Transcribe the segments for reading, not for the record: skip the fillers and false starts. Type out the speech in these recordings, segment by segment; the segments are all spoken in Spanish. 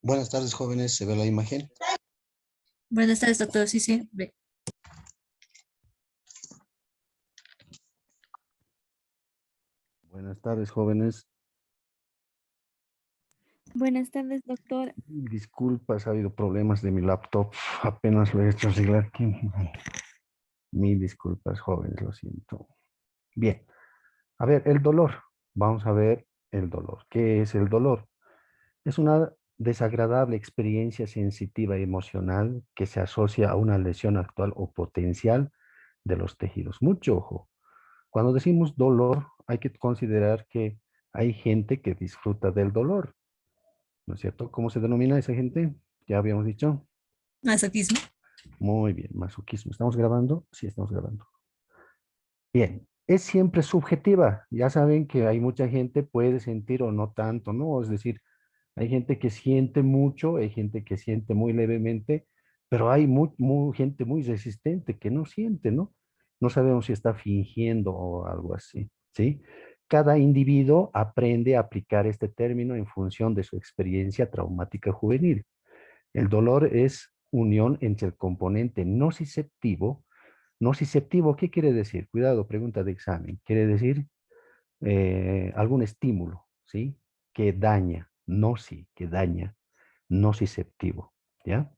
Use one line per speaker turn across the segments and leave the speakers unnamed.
Buenas tardes, jóvenes. ¿Se ve la imagen?
Buenas tardes, doctor. Sí, sí.
Buenas tardes, jóvenes.
Buenas tardes, doctor.
Disculpas, ha habido problemas de mi laptop. Apenas lo he hecho arreglar aquí. Mil disculpas, jóvenes, lo siento. Bien. A ver, el dolor. Vamos a ver el dolor. ¿Qué es el dolor? Es una desagradable experiencia sensitiva y emocional que se asocia a una lesión actual o potencial de los tejidos. Mucho ojo. Cuando decimos dolor, hay que considerar que hay gente que disfruta del dolor, ¿no es cierto? ¿Cómo se denomina esa gente? Ya habíamos dicho.
Masoquismo.
Muy bien, masoquismo. ¿Estamos grabando? Sí, estamos grabando. Bien, es siempre subjetiva. Ya saben que hay mucha gente puede sentir o no tanto, ¿no? Es decir, hay gente que siente mucho, hay gente que siente muy levemente, pero hay gente muy resistente que no siente, ¿no? No sabemos si está fingiendo o algo así, ¿sí? Cada individuo aprende a aplicar este término en función de su experiencia traumática juvenil. El dolor es unión entre el componente nociceptivo. Nociceptivo, ¿qué quiere decir? Cuidado, pregunta de examen. Quiere decir algún estímulo, ¿sí? Que daña, que daña, nociceptivo, ¿ya?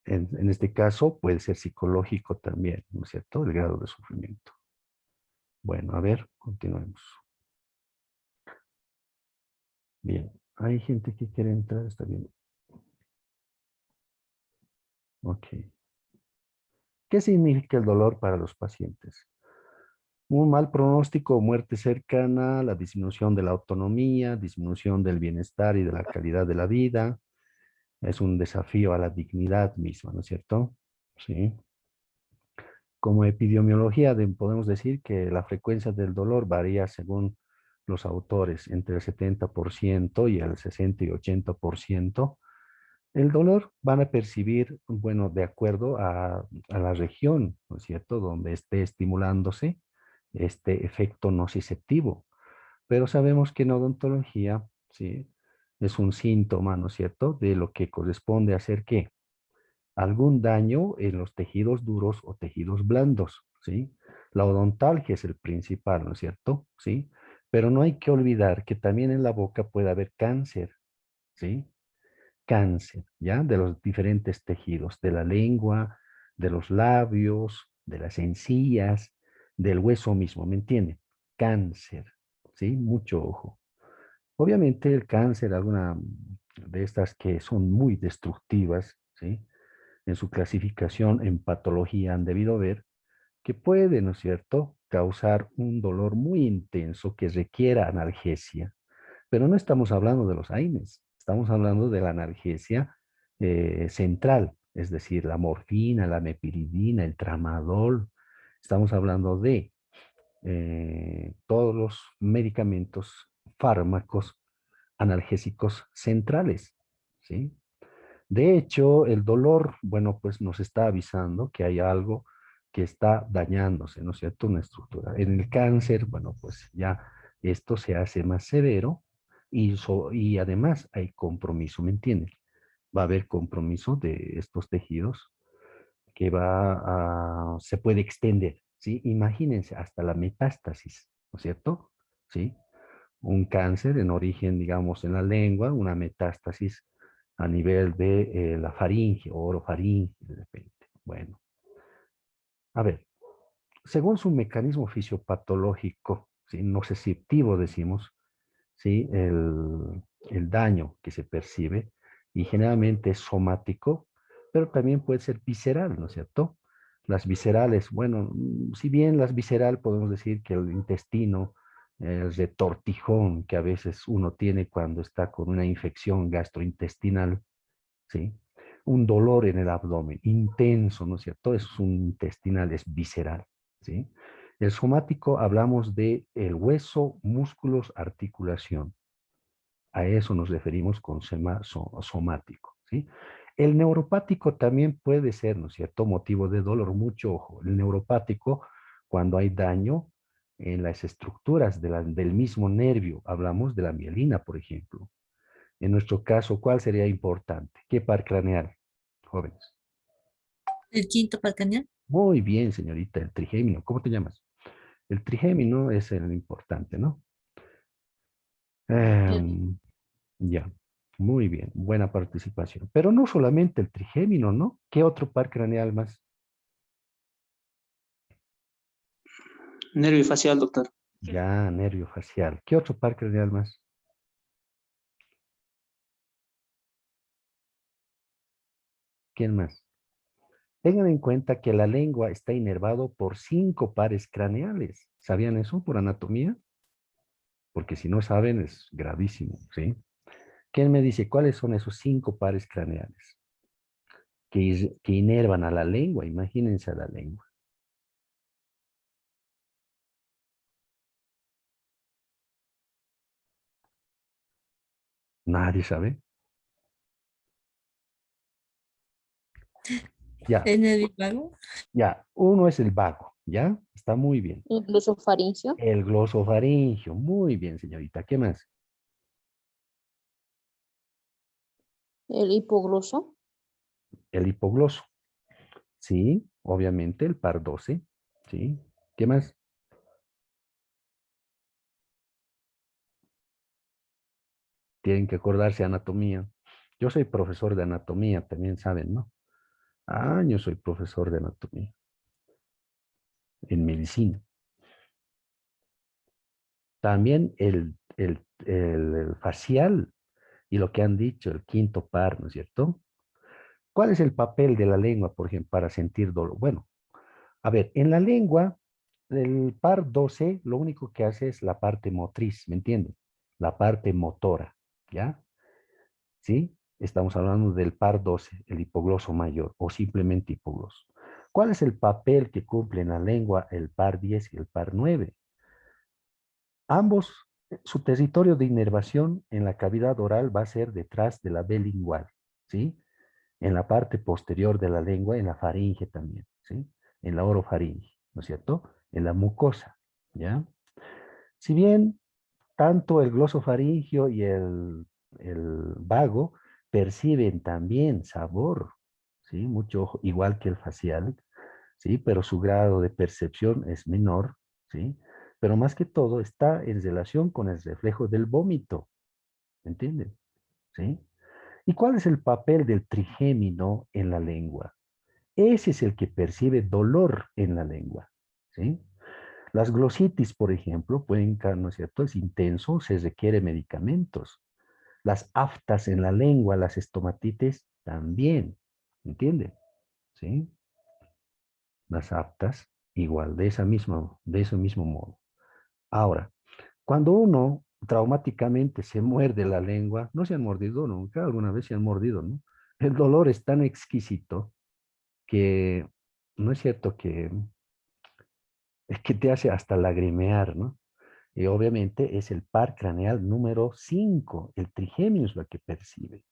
En este caso puede ser psicológico también, ¿no es cierto? El grado de sufrimiento. Bueno, a ver, continuemos. Bien, hay gente que quiere entrar, está bien. Ok. ¿Qué significa el dolor para los pacientes? Un mal pronóstico o muerte cercana, la disminución de la autonomía, disminución del bienestar y de la calidad de la vida. Es un desafío a la dignidad misma, ¿no es cierto? Sí. Como epidemiología podemos decir que la frecuencia del dolor varía según los autores, entre el 70% y el 60 y 80%. El dolor van a percibir, bueno, de acuerdo a la región, ¿no es cierto?, donde esté estimulándose este efecto nociceptivo. Pero sabemos que en odontología, ¿sí?, es un síntoma, ¿no es cierto?, de lo que corresponde a hacer ¿qué? Algún daño en los tejidos duros o tejidos blandos, ¿sí? La odontalgia es el principal, ¿no es cierto? ¿Sí? Pero no hay que olvidar que también en la boca puede haber cáncer, ¿sí? Cáncer, ¿ya? De los diferentes tejidos, de la lengua, de los labios, de las encías, del hueso mismo, ¿me entiende? Cáncer, ¿sí? Mucho ojo. Obviamente el cáncer, alguna de estas que son muy destructivas, ¿sí?, en su clasificación en patología han debido ver que puede, ¿no es cierto?, causar un dolor muy intenso que requiera analgesia. Pero no estamos hablando de los AINES, estamos hablando de la analgesia central, es decir, la morfina, la mepiridina, el tramadol. Estamos hablando de todos los medicamentos, fármacos analgésicos centrales, ¿sí? De hecho, el dolor, bueno, pues nos está avisando que hay algo que está dañándose, ¿no es cierto? Una estructura. En el cáncer, bueno, pues ya esto se hace más severo y además hay compromiso, ¿me entienden? Va a haber compromiso de estos tejidos que se puede extender, ¿sí? Imagínense hasta la metástasis, ¿no es cierto? ¿Sí? Un cáncer en origen, digamos, en la lengua, una metástasis a nivel de la faringe o orofaringe, de repente. Bueno, a ver, según su mecanismo fisiopatológico, ¿sí?, nociceptivo decimos, ¿sí?, el daño que se percibe, y generalmente es somático, pero también puede ser visceral, ¿no es cierto? Las viscerales, bueno, si bien las visceral podemos decir que el intestino, el retortijón que a veces uno tiene cuando está con una infección gastrointestinal, ¿sí? Un dolor en el abdomen, intenso, ¿no es cierto? Es un intestinal, es visceral, ¿sí? El somático hablamos de el hueso, músculos, articulación. A eso nos referimos con somático, ¿sí? El neuropático también puede ser, ¿no es cierto?, motivo de dolor, mucho ojo. El neuropático, cuando hay daño en las estructuras del mismo nervio, hablamos de la mielina, por ejemplo. En nuestro caso, ¿cuál sería importante? ¿Qué par craneal, jóvenes?
El quinto par craneal.
Muy bien, señorita, el trigémino. ¿Cómo te llamas? El trigémino es el importante, ¿no? Em, ya, muy bien, buena participación. Pero no solamente el trigémino, ¿no? ¿Qué otro par craneal más?
Nervio facial, doctor.
Ya, nervio facial. ¿Qué otro par craneal más? ¿Quién más? Tengan en cuenta que la lengua está inervado por 5 pares craneales. ¿Sabían eso por anatomía? Porque si no saben es gravísimo, ¿sí? ¿Quién me dice cuáles son esos 5 pares craneales que inervan a la lengua? Imagínense a la lengua. Nadie sabe. Ya,
El nervio vago.
ya. Uno es el vago, ¿ya? Está muy bien.
El glosofaringio,
El glosofaringio. Muy bien, señorita. ¿Qué más?
el hipogloso,
El hipogloso. Sí, obviamente el par 12. Sí. ¿Qué más? Tienen que acordarse de anatomía. Yo soy profesor de anatomía, también saben, ¿no? Ah, yo soy profesor de anatomía en medicina. También el facial y lo que han dicho, el quinto par, ¿no es cierto? ¿Cuál es el papel de la lengua, por ejemplo, para sentir dolor? Bueno, a ver, en la lengua, el par 12, lo único que hace es la parte motriz, ¿me entienden? La parte motora, ¿ya? ¿Sí? Estamos hablando del par 12, el hipogloso mayor, o simplemente hipogloso. ¿Cuál es el papel que cumple en la lengua el par 10 y el par 9? Ambos, su territorio de inervación en la cavidad oral va a ser detrás de la B lingual, ¿sí? En la parte posterior de la lengua, en la faringe también, ¿sí? En la orofaringe, ¿no es cierto? En la mucosa, ¿ya? Si bien tanto el glosofaringio y el vago perciben también sabor, ¿sí? Mucho, igual que el facial, ¿sí? Pero su grado de percepción es menor, ¿sí? Pero más que todo está en relación con el reflejo del vómito, ¿entienden? ¿Sí? ¿Y cuál es el papel del trigémino en la lengua? Ese es el que percibe dolor en la lengua, ¿sí? Las glositis, por ejemplo, pueden, ¿no es cierto? Es intenso, se requiere medicamentos. Las aftas en la lengua, las estomatitis, también, ¿entiende? ¿Sí? Las aftas, igual, de ese mismo modo. Ahora, cuando uno traumáticamente se muerde la lengua, no se han mordido nunca, alguna vez se han mordido, ¿no? El dolor es tan exquisito que, no es cierto que, es que te hace hasta lagrimear, ¿no? Y obviamente es el par craneal número 5, el trigémino es lo que percibe.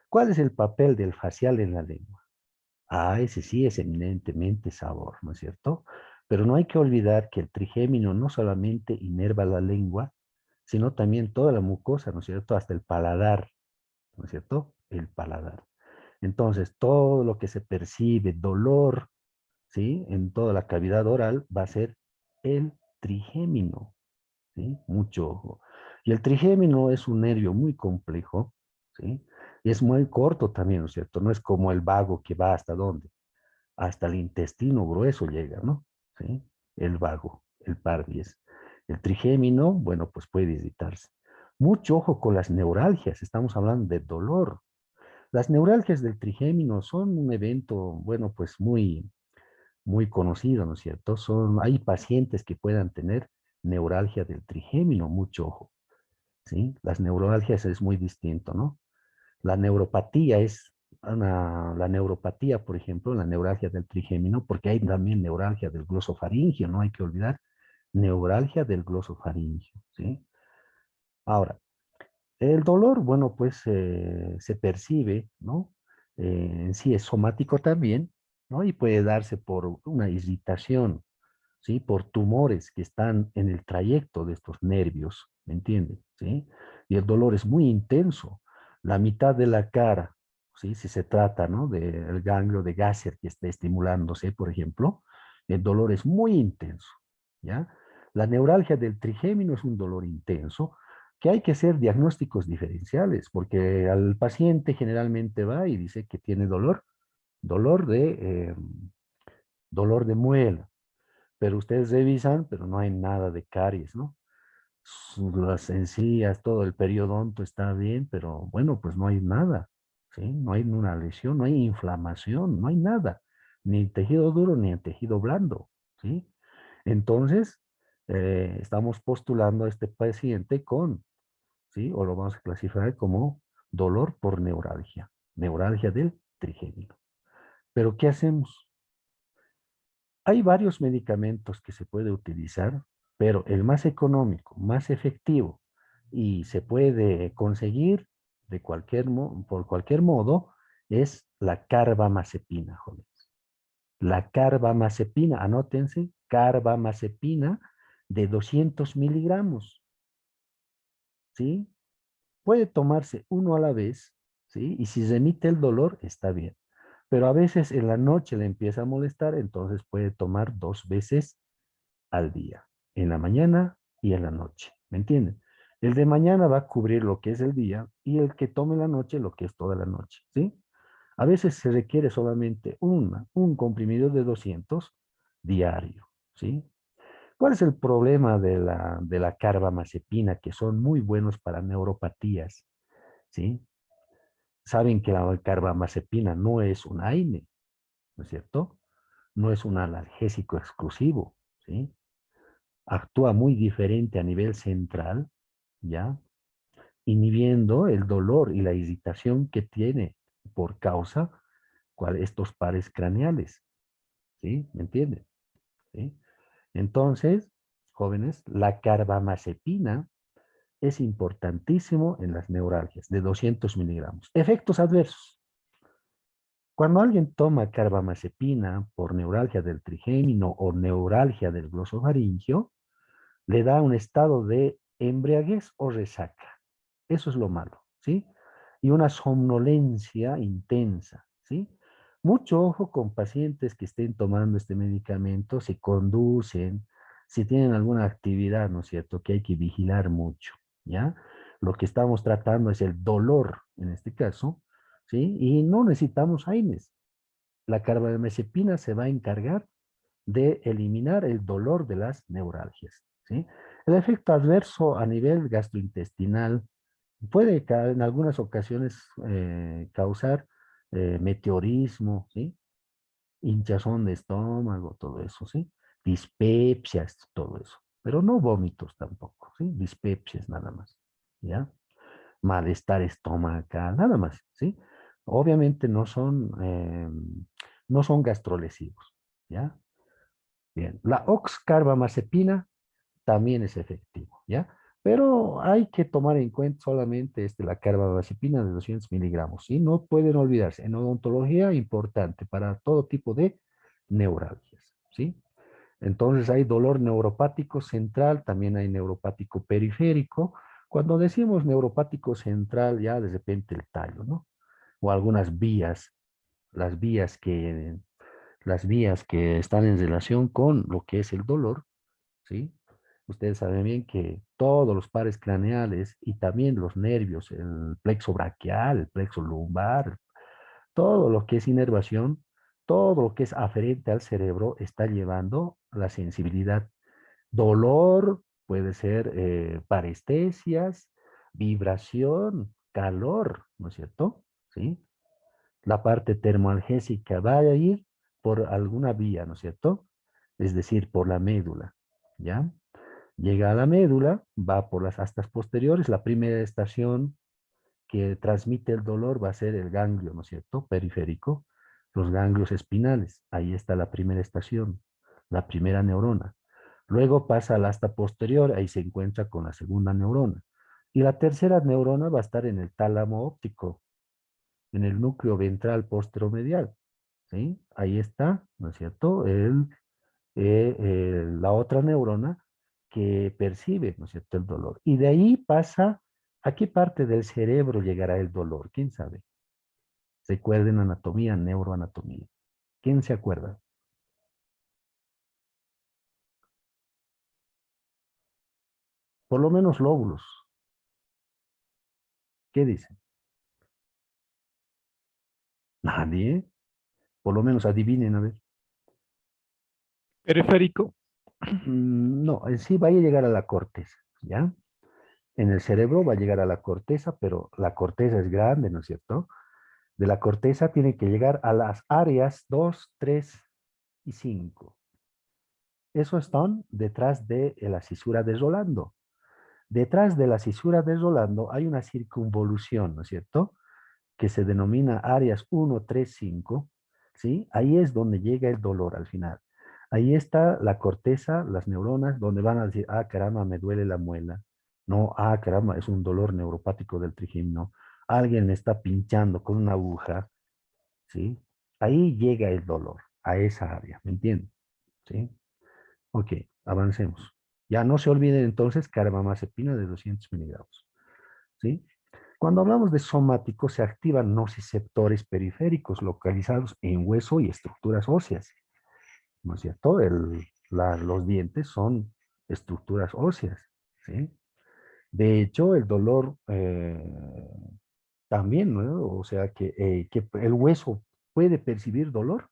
¿Cuál es el papel del facial en la lengua? Ah, ese sí es eminentemente sabor, ¿no es cierto? Pero no hay que olvidar que el trigémino no solamente inerva la lengua, sino también toda la mucosa, ¿no es cierto? Hasta el paladar, ¿no es cierto? El paladar. Entonces, todo lo que se percibe, dolor, ¿sí? En toda la cavidad oral va a ser el trigémino, ¿sí? Mucho ojo. Y el trigémino es un nervio muy complejo, ¿sí? Y es muy corto también, ¿no es cierto? No es como el vago que va hasta dónde, hasta el intestino grueso llega, ¿no? ¿Sí? El vago, el par 10. El trigémino, bueno, pues puede irritarse. Mucho ojo con las neuralgias, estamos hablando de dolor. Las neuralgias del trigémino son un evento, bueno, pues muy conocido, ¿no es cierto? Hay pacientes que puedan tener neuralgia del trigémino, mucho ojo, ¿sí? Las neuralgias es muy distinto, ¿no? La neuropatía la neuropatía, por ejemplo, la neuralgia del trigémino, porque hay también neuralgia del glosofaringio, no hay que olvidar, neuralgia del glosofaringio, ¿sí? Ahora, el dolor, bueno, pues se percibe, ¿no? En sí es somático también, ¿no? Y puede darse por una irritación, ¿sí? Por tumores que están en el trayecto de estos nervios, ¿me entienden? ¿Sí? Y el dolor es muy intenso. la mitad de la cara, ¿sí? Si se trata, ¿no? Del ganglio de Gasser que esté estimulándose, por ejemplo, el dolor es muy intenso, ¿ya? La neuralgia del trigémino es un dolor intenso, que hay que hacer diagnósticos diferenciales, porque al paciente generalmente va y dice que tiene dolor dolor de muela, pero ustedes revisan, pero no hay nada de caries, ¿no? Las encías, todo el periodonto está bien, pero bueno, pues no hay nada, ¿sí? No hay una lesión, no hay inflamación, no hay nada, ni en tejido duro ni en tejido blando, ¿sí? Entonces, estamos postulando a este paciente con, ¿sí? O lo vamos a clasificar como dolor por neuralgia del trigémino. Pero, ¿qué hacemos? Hay varios medicamentos que se puede utilizar, pero el más económico, más efectivo y se puede conseguir por cualquier modo es la carbamazepina, jóvenes. La carbamazepina, anótense, carbamazepina de 200 miligramos, ¿sí? Puede tomarse uno a la vez, ¿sí? Y si remite el dolor, está bien. Pero a veces en la noche le empieza a molestar, entonces puede tomar 2 veces al día, en la mañana y en la noche, ¿me entienden? El de mañana va a cubrir lo que es el día y el que tome la noche lo que es toda la noche, ¿sí? A veces se requiere solamente un comprimido de 200 diario, ¿sí? ¿Cuál es el problema de la carbamazepina? Que son muy buenos para neuropatías, ¿sí? Saben que la carbamazepina no es un AINE, ¿no es cierto? No es un analgésico exclusivo, ¿sí? Actúa muy diferente a nivel central, ¿ya? Inhibiendo el dolor y la irritación que tiene por causa estos pares craneales, ¿sí? ¿Me entienden? ¿Sí? Entonces, jóvenes, la carbamazepina es importantísimo en las neuralgias de 200 miligramos. Efectos adversos. Cuando alguien toma carbamazepina por neuralgia del trigémino o neuralgia del glosofaringio, le da un estado de embriaguez o resaca. Eso es lo malo, ¿sí? Y una somnolencia intensa, ¿sí? Mucho ojo con pacientes que estén tomando este medicamento, si conducen, si tienen alguna actividad, ¿no es cierto? Que hay que vigilar mucho, ¿ya? Lo que estamos tratando es el dolor, en este caso, ¿sí? Y no necesitamos AINES. La carbamazepina se va a encargar de eliminar el dolor de las neuralgias, ¿sí? El efecto adverso a nivel gastrointestinal puede en algunas ocasiones causar meteorismo, ¿sí? Hinchazón de estómago, todo eso, ¿sí? Dispepsias, todo eso. Pero no vómitos tampoco, ¿sí? Dispepsias nada más, ¿ya? Malestar estomacal, nada más, ¿sí? Obviamente no son gastrolesivos, ¿ya? Bien, la oxcarbamazepina también es efectivo, ¿ya? Pero hay que tomar en cuenta solamente la carbamazepina de 200 miligramos, ¿sí? No pueden olvidarse, en odontología importante para todo tipo de neuralgias, ¿sí? Entonces hay dolor neuropático central, también hay neuropático periférico. Cuando decimos neuropático central, ya de repente el tallo, ¿no? O algunas vías, las vías que, las vías que están en relación con lo que es el dolor, ¿sí? Ustedes saben bien que todos los pares craneales y también los nervios, el plexo braquial, el plexo lumbar, todo lo que es inervación, todo lo que es aferente al cerebro está llevando la sensibilidad. Dolor, puede ser parestesias, vibración, calor, ¿no es cierto? ¿Sí? La parte termoalgésica va a ir por alguna vía, ¿no es cierto? Es decir, por la médula, ¿ya? Llega a la médula, va por las astas posteriores, la primera estación que transmite el dolor va a ser el ganglio, ¿no es cierto? Periférico, los ganglios espinales, ahí está la primera estación, la primera neurona. Luego pasa al asta posterior, ahí se encuentra con la segunda neurona. Y la tercera neurona va a estar en el tálamo óptico, en el núcleo ventral posteromedial, ¿sí? Ahí está, ¿no es cierto? La otra neurona que percibe, ¿no es cierto?, el dolor. Y de ahí pasa ¿A qué parte del cerebro llegará el dolor? ¿Quién sabe? Recuerden anatomía, neuroanatomía. ¿Quién se acuerda? Por lo menos lóbulos. ¿Qué dicen? Nadie. Por lo menos adivinen, a ver.
Periférico.
No, en sí va a llegar a la corteza, ¿ya? En el cerebro va a llegar a la corteza, pero la corteza es grande, ¿no es cierto? De la corteza tiene que llegar a las áreas 2, 3 y 5. Eso están detrás de la cisura de Rolando. Detrás de la cisura de Rolando hay una circunvolución, ¿no es cierto? Que se denomina áreas 1, 3, 5, ¿sí? Ahí es donde llega el dolor al final. Ahí está la corteza, las neuronas, donde van a decir, ah, caramba, me duele la muela. No, ah, caramba, es un dolor neuropático del trigémino. Alguien me está pinchando con una aguja, ¿sí? Ahí llega el dolor, a esa área, ¿me entienden? ¿Sí? Ok, avancemos. Ya no se olviden entonces carbamazepina de 200 miligramos, ¿sí? Cuando hablamos de somático, se activan nociceptores periféricos localizados en hueso y estructuras óseas, ¿no es cierto? Los dientes son estructuras óseas, ¿sí? De hecho, el dolor también, ¿no? O sea, que el hueso puede percibir dolor.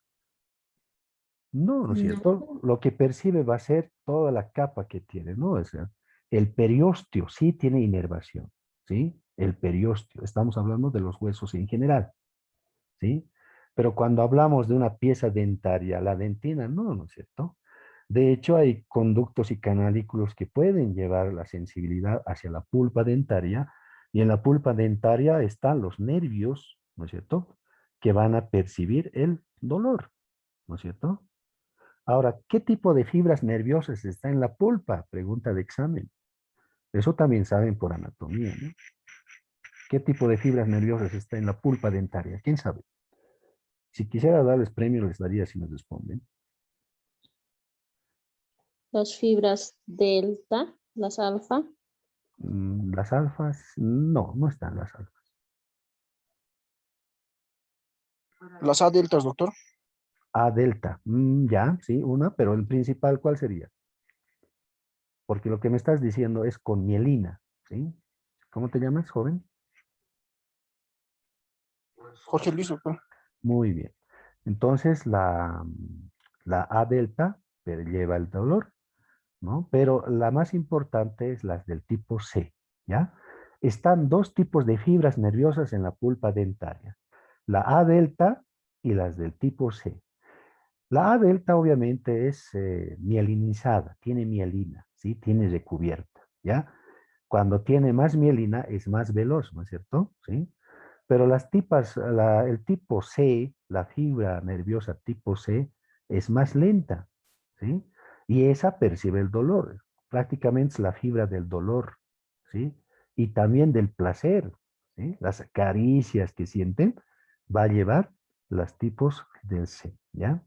No, ¿no es
No,
cierto? Lo que percibe va a ser toda la capa que tiene, ¿no? O sea, el periósteo sí tiene inervación, ¿sí? El periósteo, estamos hablando de los huesos en general, ¿sí? Pero cuando hablamos de una pieza dentaria, la dentina, no, ¿no es cierto? De hecho, hay conductos y canalículos que pueden llevar la sensibilidad hacia la pulpa dentaria, y en la pulpa dentaria están los nervios, ¿no es cierto? Que van a percibir el dolor, ¿no es cierto? Ahora, ¿qué tipo de fibras nerviosas está en la pulpa? Pregunta de examen. Eso también saben por anatomía, ¿no? ¿Qué tipo de fibras nerviosas está en la pulpa dentaria? ¿Quién sabe? Si quisiera darles premio, les daría si me responden.
Las fibras delta, las alfa,
Las alfas, no, no están las alfas.
Las A deltas, doctor.
A delta, ya, sí, una, pero el principal, ¿cuál sería? Porque lo que me estás diciendo es con mielina, ¿sí? ¿Cómo te llamas, joven?
Jorge Luis, doctor.
Muy bien. Entonces, la A delta lleva el dolor, ¿no? Pero la más importante es las del tipo C, ¿ya? Están dos tipos de fibras nerviosas en la pulpa dentaria, la A delta y las del tipo C. La A delta obviamente es mielinizada, tiene mielina, ¿sí? Tiene recubierta, ¿ya? Cuando tiene más mielina es más veloz, ¿no es cierto? ¿Sí? Pero el tipo C, la fibra nerviosa tipo C, es más lenta, ¿sí? Y esa percibe el dolor. Prácticamente es la fibra del dolor, ¿sí? Y también del placer, ¿sí? Las caricias que sienten va a llevar los tipos del C, ¿ya?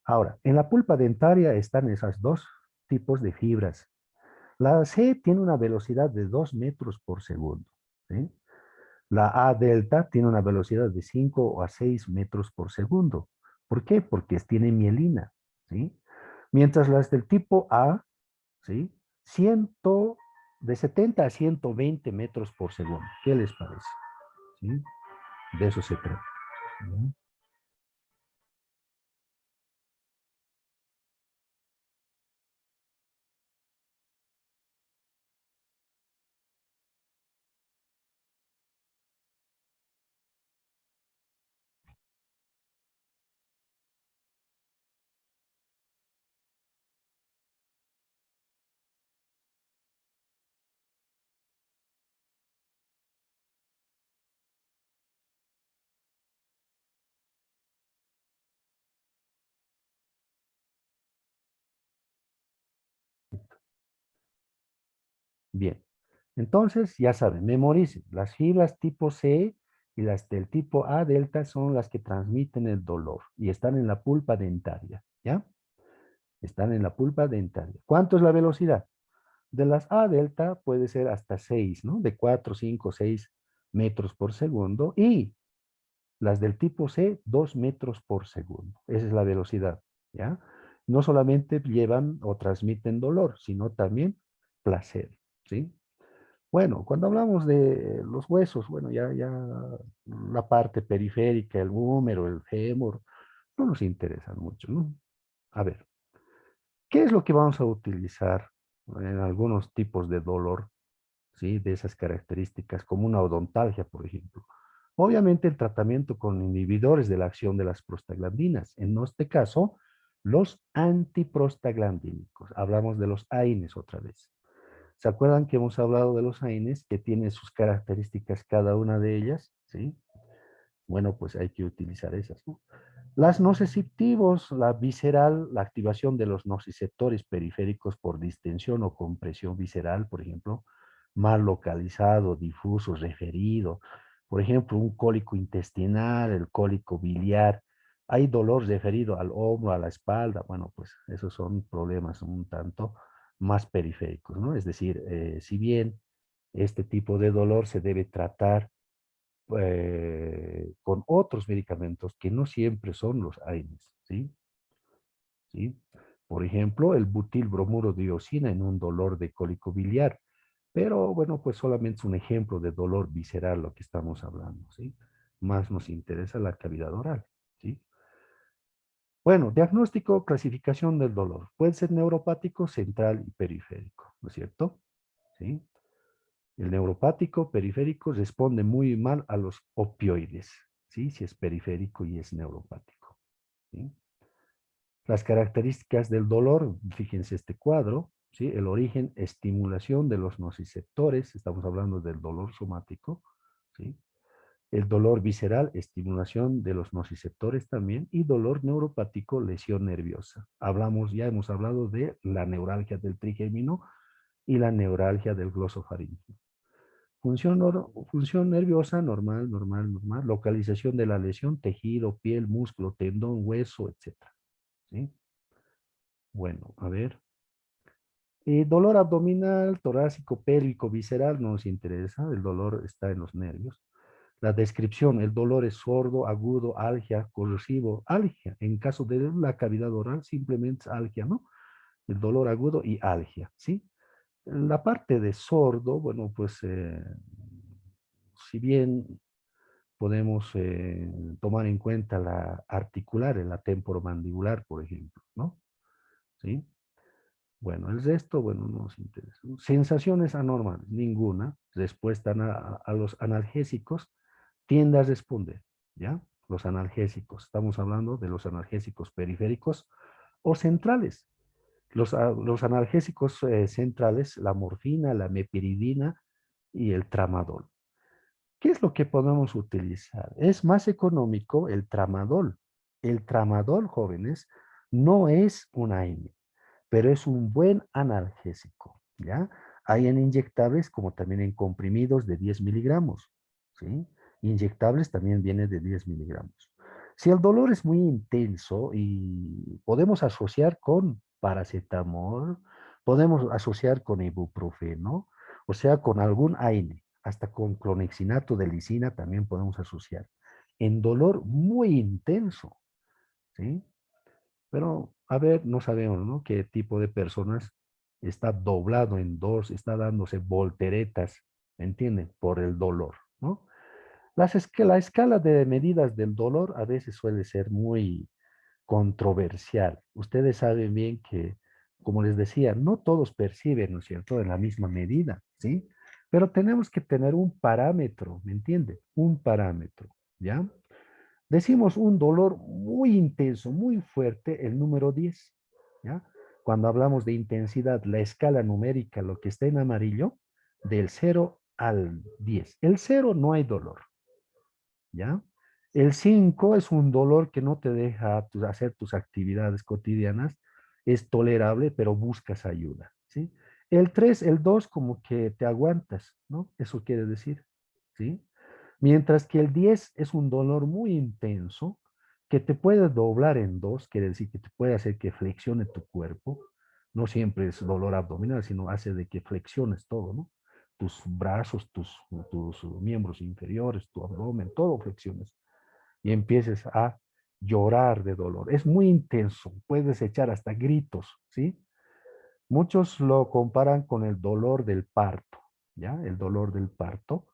Ahora, en la pulpa dentaria están esas dos tipos de fibras. La C tiene una velocidad de 2 metros por segundo, ¿sí? La A delta tiene una velocidad de 5 a 6 metros por segundo. ¿Por qué? Porque tiene mielina, ¿sí? Mientras las del tipo A, ¿sí? 100, de 70 a 120 metros por segundo. ¿Qué les parece? ¿Sí? De eso se trata. ¿Sí? Bien. Entonces, ya saben, memoricen. Las fibras tipo C y las del tipo A delta son las que transmiten el dolor y están en la pulpa dentaria, ¿ya? Están en la pulpa dentaria. ¿Cuánto es la velocidad? De las A delta puede ser hasta 6, ¿no? De 4, 5, 6 metros por segundo. Y las del tipo C, 2 metros por segundo. Esa es la velocidad, ¿ya? No solamente llevan o transmiten dolor, sino también placer, ¿sí? Bueno, cuando hablamos de los huesos, bueno, ya la parte periférica, el húmero, el fémur, no nos interesan mucho, ¿no? A ver, ¿qué es lo que vamos a utilizar en algunos tipos de dolor, ¿sí? De esas características, como una odontalgia, por ejemplo? Obviamente el tratamiento con inhibidores de la acción de las prostaglandinas. En este caso, los antiprostaglandínicos. Hablamos de los AINES otra vez. ¿Se acuerdan que hemos hablado de los AINES que tienen sus características cada una de ellas? ¿Sí? Bueno, pues hay que utilizar esas, ¿no? Las nociceptivos, la visceral, la activación de los nociceptores periféricos por distensión o compresión visceral, por ejemplo, mal localizado, difuso, referido. Por ejemplo, un cólico intestinal, el cólico biliar. Hay dolor referido al hombro, a la espalda. Bueno, pues esos son problemas un tanto más periféricos, ¿no? Es decir, si bien este tipo de dolor se debe tratar con otros medicamentos que no siempre son los AINES, ¿sí? ¿Sí? Por ejemplo, el butilbromuro-dioxina en un dolor de cólico biliar. Pero bueno, pues solamente es un ejemplo de dolor visceral lo que estamos hablando, ¿sí? Más nos interesa la cavidad oral, ¿sí? Bueno, diagnóstico, clasificación del dolor. Puede ser neuropático, central y periférico, ¿no es cierto? ¿Sí? El neuropático periférico responde muy mal a los opioides, ¿sí? Si es periférico y es neuropático, ¿sí? Las características del dolor, fíjense este cuadro, ¿sí? El origen, estimulación de los nociceptores, estamos hablando del dolor somático, ¿sí? El dolor visceral, estimulación de los nociceptores también, y dolor neuropático, lesión nerviosa. Ya hemos hablado de la neuralgia del trigémino y la neuralgia del glosofaringeo. Función nerviosa, normal, normal, normal. Localización de la lesión, tejido, piel, músculo, tendón, hueso, etc. ¿Sí? Bueno, a ver. Dolor abdominal, torácico, pélvico, visceral, no nos interesa. El dolor está en los nervios. La descripción, el dolor es sordo, agudo, algia, corrosivo, algia. En caso de la cavidad oral, simplemente es algia, ¿no? El dolor agudo y algia, ¿sí? La parte de sordo, bueno, pues si bien podemos tomar en cuenta la articular, la temporomandibular, por ejemplo, ¿no? ¿Sí? Bueno, el resto, bueno, no nos interesa. Sensaciones anormales, ninguna. Respuesta a los analgésicos tiende a responder, ¿ya? Los analgésicos, estamos hablando de los analgésicos periféricos o centrales. Los analgésicos centrales, la morfina, la mepiridina y el tramadol. ¿Qué es lo que podemos utilizar? Es más económico el tramadol. El tramadol, jóvenes, no es un AINE, pero es un buen analgésico, ¿ya? Hay en inyectables como también en comprimidos de 10 miligramos, ¿sí? Inyectables también viene de 10 miligramos. Si el dolor es muy intenso y podemos asociar con paracetamol, podemos asociar con ibuprofeno, o sea, con algún AINE, hasta con clonexinato de lisina también podemos asociar. En dolor muy intenso, ¿sí? Pero, a ver, no sabemos, ¿no? Qué tipo de personas está doblado en dos, está dándose volteretas, ¿me entienden? Por el dolor, ¿no? La escala de medidas del dolor a veces suele ser muy controversial. Ustedes saben bien que, como les decía, no todos perciben, ¿no es cierto?, en la misma medida, ¿sí? Pero tenemos que tener un parámetro, ¿me entiende? Un parámetro, ¿ya? Decimos un dolor muy intenso, muy fuerte, el número 10, ¿ya? Cuando hablamos de intensidad, la escala numérica, lo que está en amarillo, del 0 al 10. El 0 no hay dolor, ¿ya? El 5 es un dolor que no te deja hacer tus actividades cotidianas, es tolerable, pero buscas ayuda, ¿sí? El 3, el 2, como que te aguantas, ¿no? Eso quiere decir, ¿sí? Mientras que el 10 es un dolor muy intenso que te puede doblar en dos, quiere decir que te puede hacer que flexione tu cuerpo, No siempre es dolor abdominal, sino hace de que flexiones todo, ¿no? Tus brazos, tus miembros inferiores, tu abdomen, todo flexiones. Y empieces a llorar de dolor. Es muy intenso, puedes echar hasta gritos, ¿sí? Muchos lo comparan con el dolor del parto, ¿ya? El dolor del parto,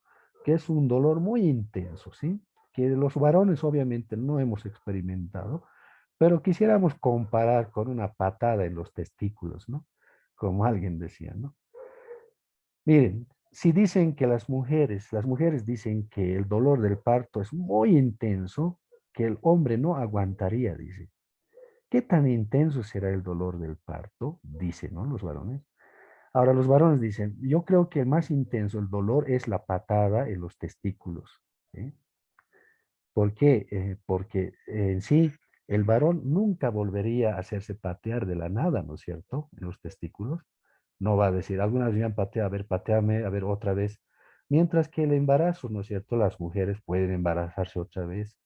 que es un dolor muy intenso, ¿sí? Que los varones obviamente no hemos experimentado, pero quisiéramos comparar con una patada en los testículos, ¿no? Como alguien decía, ¿no? Miren, si dicen que las mujeres dicen que el dolor del parto es muy intenso, que el hombre no aguantaría, dice. ¿Qué tan intenso será el dolor del parto? Dicen, ¿no? Los varones. Ahora, los varones dicen, yo creo que el más intenso, el dolor, es la patada en los testículos. ¿Sí? ¿Por qué? Porque en sí, el varón nunca volvería a hacerse patear de la nada, ¿no es cierto? En los testículos. No va a decir, algunas vez me han pateado, a ver, pateame, a ver, otra vez. Mientras que el embarazo, ¿no es cierto? Las mujeres pueden embarazarse otra vez,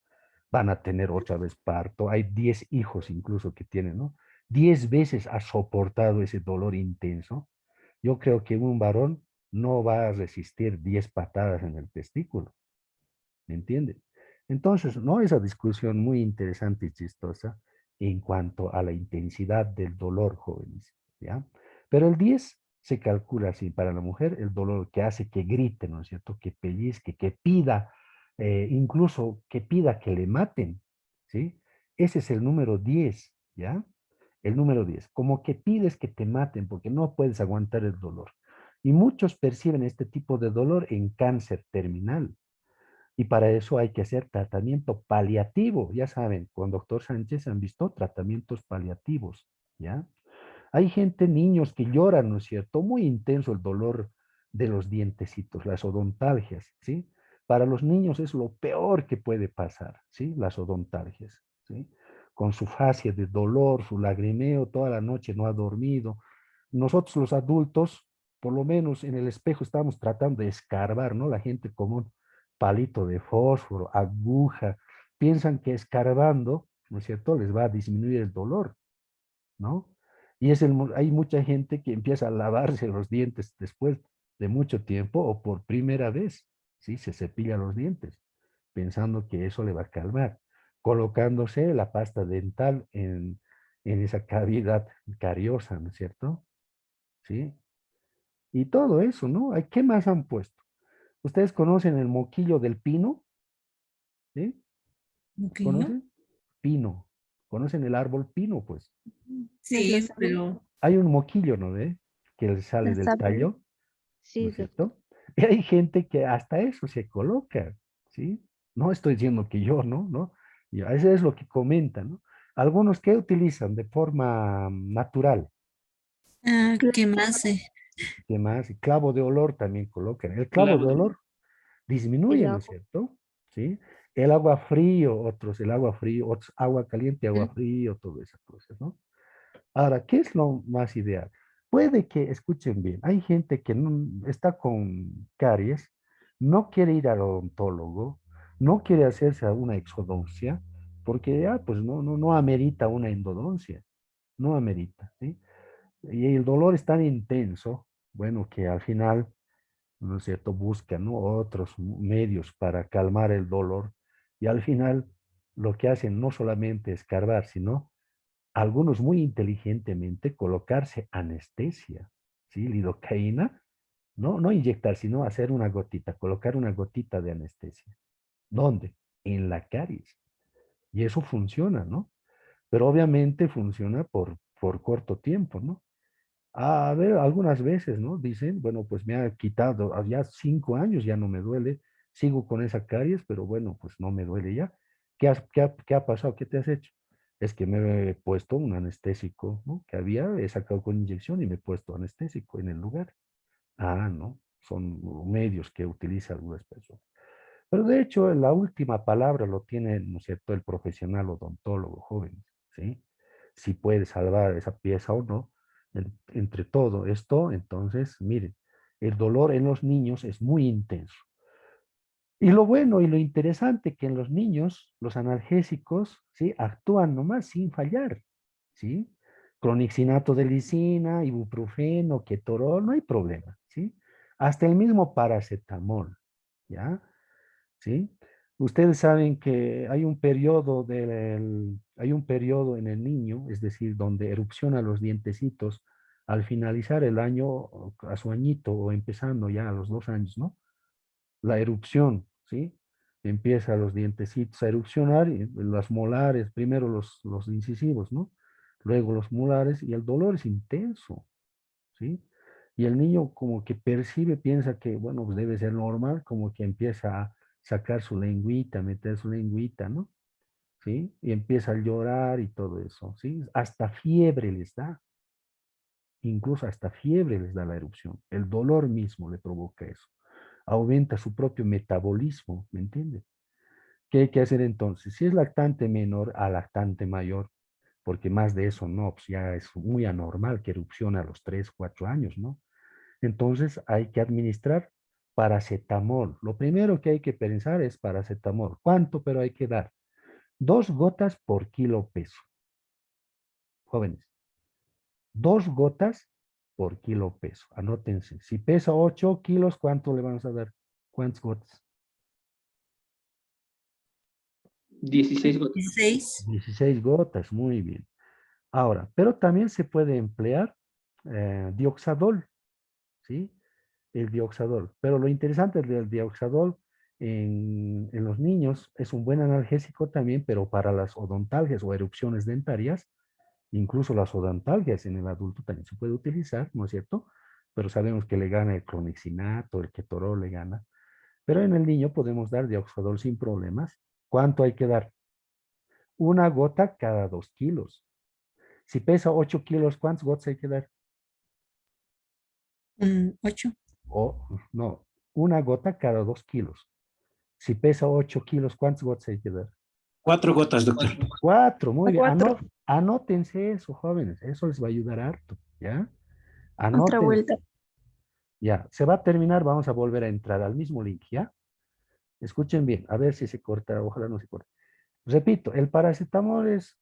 van a tener otra vez parto. Hay 10 hijos incluso que tienen, ¿no? 10 veces ha soportado ese dolor intenso. Yo creo que un varón no va a resistir 10 patadas en el testículo, ¿me entienden? Entonces, no, esa discusión muy interesante y chistosa en cuanto a la intensidad del dolor, jóvenes, ¿ya? Pero el 10 se calcula así, para la mujer, el dolor que hace que grite, ¿no es cierto? Que pellizque, que pida, incluso que pida que le maten, ¿sí? Ese es el número 10, ¿ya? El número 10, como que pides que te maten porque no puedes aguantar el dolor. Y muchos perciben este tipo de dolor en cáncer terminal. Y para eso hay que hacer tratamiento paliativo. Ya saben, con doctor Sánchez han visto tratamientos paliativos, ¿ya? Hay gente, niños que lloran, ¿no es cierto? Muy intenso el dolor de los dientecitos, las odontalgias, ¿sí? Para los niños es lo peor que puede pasar, ¿sí? Las odontalgias, ¿sí? Con su fascia de dolor, su lagrimeo, toda la noche no ha dormido. Nosotros los adultos, por lo menos en el espejo, estamos tratando de escarbar, ¿no? La gente común, palito de fósforo, aguja, piensan que escarbando, ¿no es cierto?, les va a disminuir el dolor, ¿no? Y hay mucha gente que empieza a lavarse los dientes después de mucho tiempo o por primera vez, ¿sí? Se cepilla los dientes, pensando que eso le va a calmar, colocándose la pasta dental en esa cavidad cariosa, ¿no es cierto? ¿Sí? Y todo eso, ¿no? ¿Qué más han puesto? ¿Ustedes conocen el moquillo del pino? ¿Sí?
Ok, ¿no?
¿Conocen? Pino. ¿Conocen el árbol pino, pues?
Ay, la
Sí,
sabe.
pero
Hay un moquillo, ¿no ve? Que le sale
La
del
sabe.
tallo, ¿no
Sí,
es
doctor.
cierto? Y hay gente que hasta eso se coloca, ¿sí? No estoy diciendo que yo, ¿no? ¿No? Y eso es lo que comentan, ¿no? Algunos que utilizan de forma natural,
¿qué más?
¿qué más? Y clavo de olor también colocan. El clavo
Clavo
de
de
olor
El
disminuye, ¿no es
agua.
cierto? ¿Sí? El agua frío, otros el agua frío, otros agua caliente, agua
Mm,
frío, todo esas cosas, ¿no? Ahora, ¿qué es lo más ideal? Puede que, escuchen bien, hay gente que está con caries, no quiere ir al odontólogo, no quiere hacerse una exodoncia, porque ya, pues no amerita una endodoncia, no amerita, ¿sí? Y el dolor es tan intenso, bueno, que al final, ¿no es cierto?, buscan, ¿no?, otros medios para calmar el dolor, y al final lo que hacen no solamente es escarbar, sino algunos muy inteligentemente colocarse anestesia, ¿sí? Lidocaína, no inyectar, sino hacer una gotita, colocar una gotita de anestesia. ¿Dónde? En la caries. Y eso funciona, ¿no? Pero obviamente funciona por corto tiempo, ¿no? A ver, algunas veces, ¿no? Dicen, bueno, pues me ha quitado, ya 5 años ya no me duele, sigo con esa caries, pero bueno, pues no me duele ya. ¿Qué ha pasado? ¿Qué te has hecho? Es que me he puesto un anestésico, ¿no? Que he sacado con inyección y me he puesto anestésico en el lugar. Ah, no, son medios que utiliza algunas personas. Pero de hecho, la última palabra lo tiene, ¿no es cierto?, el profesional odontólogo joven, ¿sí? Si puede salvar esa pieza o no. Entre todo esto, entonces, miren, el dolor en los niños es muy intenso. Y lo bueno y lo interesante que en los niños, los analgésicos, ¿sí?, actúan nomás sin fallar, ¿sí? clonixinato de lisina, ibuprofeno, ketorol, no hay problema, ¿sí? Hasta el mismo paracetamol, ¿ya? ¿Sí? Ustedes saben que hay un periodo en el niño, es decir, donde erupciona los dientecitos al finalizar el año, a su añito o empezando ya a los 2 años, ¿no? La erupción, ¿sí? Empieza los dientecitos a erupcionar, y las molares, primero los incisivos, ¿no? Luego los molares y el dolor es intenso, ¿sí? Y el niño como que percibe, piensa que, bueno, pues debe ser normal, como que empieza a sacar su lengüita, meter su lengüita, ¿no? ¿Sí? Y empieza a llorar y todo eso, ¿sí? Hasta fiebre les da, incluso hasta fiebre les da la erupción. El dolor mismo le provoca eso. Aumenta su propio metabolismo, ¿me entiende? ¿Qué hay que hacer entonces? Si es lactante menor a lactante mayor, porque más de eso no, pues ya es muy anormal que erupcione a los 3, 4 años, ¿no? Entonces hay que administrar paracetamol. Lo primero que hay que pensar es paracetamol. ¿Cuánto? Pero hay que dar 2 gotas por kilo peso. Jóvenes, 2 gotas por kilo peso. Anótense. Si pesa 8 kilos, ¿cuánto le vamos a dar? ¿Cuántas gotas?
16 gotas.
16.
16 gotas, muy bien. Ahora, pero también se puede emplear dioxadol, ¿sí? El dioxadol. Pero lo interesante del dioxadol en los niños es un buen analgésico también, pero para las odontalgias o erupciones dentarias, incluso las odontalgias en el adulto también se puede utilizar, ¿no es cierto? Pero sabemos que le gana el clonixinato, el ketorol le gana. Pero en el niño podemos dar dioxadol sin problemas. ¿Cuánto hay que dar? 1 gota cada 2 kilos. Si pesa 8 kilos, ¿cuántos gotas hay que dar?
8.
O, no, 1 gota cada 2 kilos. Si pesa 8 kilos, ¿cuántos gotas hay que dar?
4 gotas, doctor.
4, muy bien.
4.
Anótense eso, jóvenes. Eso les va a ayudar harto, ¿ya?
Otra
Anoten.
vuelta.
Ya, se va a terminar, vamos a volver a entrar al mismo link, ¿ya? Escuchen bien, a ver si se corta, ojalá no se corte. Repito, el paracetamol es